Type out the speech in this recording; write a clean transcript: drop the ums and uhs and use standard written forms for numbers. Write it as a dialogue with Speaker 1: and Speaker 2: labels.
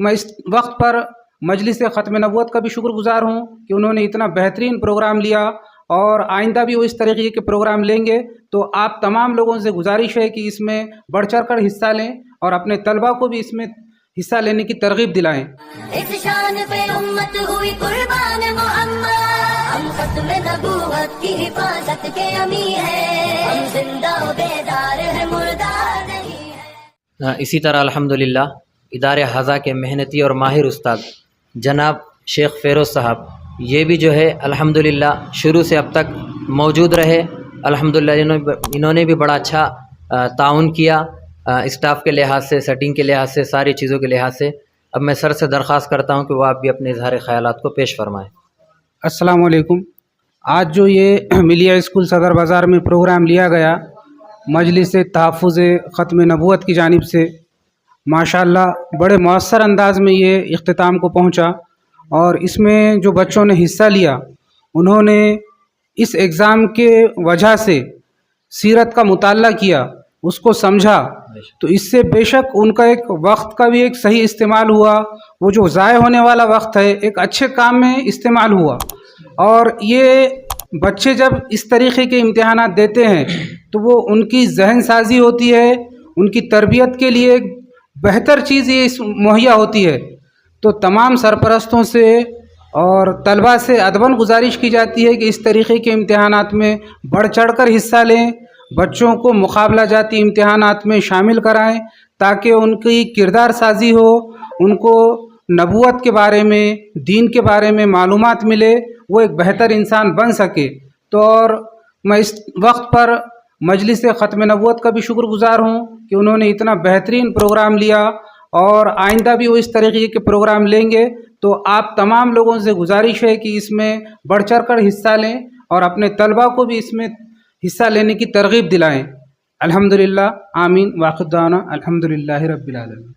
Speaker 1: میں اس وقت پر مجلس ختم نبوت کا بھی شکر گزار ہوں کہ انہوں نے اتنا بہترین پروگرام لیا، اور آئندہ بھی وہ اس طریقے کے پروگرام لیں گے۔ تو آپ تمام لوگوں سے گزارش ہے کہ اس میں بڑھ چڑھ کر حصہ لیں اور اپنے طلباء کو بھی اس میں حصہ لینے کی ترغیب دلائیں۔
Speaker 2: اس شان پہ امت ہوئی قربان محمد، ہم ختم نبوت کی حفاظت کے امین ہیں، ہم زندہ و بیدار ہیں، مردہ نہیں ہے۔
Speaker 3: اسی طرح الحمدللہ ادارے حاضہ کے محنتی اور ماہر استاد جناب شیخ فیروز صاحب، یہ بھی جو ہے الحمدللہ شروع سے اب تک موجود رہے۔ الحمدللہ انہوں نے بھی بڑا اچھا تعاون کیا، اسٹاف کے لحاظ سے، سیٹنگ کے لحاظ سے، ساری چیزوں کے لحاظ سے۔ اب میں سر سے درخواست کرتا ہوں کہ وہ آپ بھی اپنے اظہار خیالات کو پیش فرمائیں۔
Speaker 1: السلام علیکم۔ آج جو یہ ملیہ اسکول صدر بازار میں پروگرام لیا گیا مجلس تحفظ ختم نبوت کی جانب سے، ماشاءاللہ بڑے مؤثر انداز میں یہ اختتام کو پہنچا، اور اس میں جو بچوں نے حصہ لیا انہوں نے اس ایگزام کے وجہ سے سیرت کا مطالعہ کیا، اس کو سمجھا، تو اس سے بے شک ان کا ایک وقت کا بھی ایک صحیح استعمال ہوا، وہ جو ضائع ہونے والا وقت ہے ایک اچھے کام میں استعمال ہوا۔ اور یہ بچے جب اس طریقے کے امتحانات دیتے ہیں تو وہ ان کی ذہن سازی ہوتی ہے، ان کی تربیت کے لیے ایک بہتر چیز یہ مہیا ہوتی ہے۔ تو تمام سرپرستوں سے اور طلباء سے ادباً گزارش کی جاتی ہے کہ اس طریقے کے امتحانات میں بڑھ چڑھ کر حصہ لیں، بچوں کو مقابلہ جاتی امتحانات میں شامل کرائیں تاکہ ان کی کردار سازی ہو، ان کو نبوت کے بارے میں، دین کے بارے میں معلومات ملے، وہ ایک بہتر انسان بن سکے۔ تو اور میں اس وقت پر مجلس ختم نبوت کا بھی شکر گزار ہوں کہ انہوں نے اتنا بہترین پروگرام لیا، اور آئندہ بھی وہ اس طریقے کے پروگرام لیں گے۔ تو آپ تمام لوگوں سے گزارش ہے کہ اس میں بڑھ چڑھ کر حصہ لیں اور اپنے طلباء کو بھی اس میں حصہ لینے کی ترغیب دلائیں۔ الحمدللہ، آمین، واخر دعوانا الحمدللہ رب العالمین۔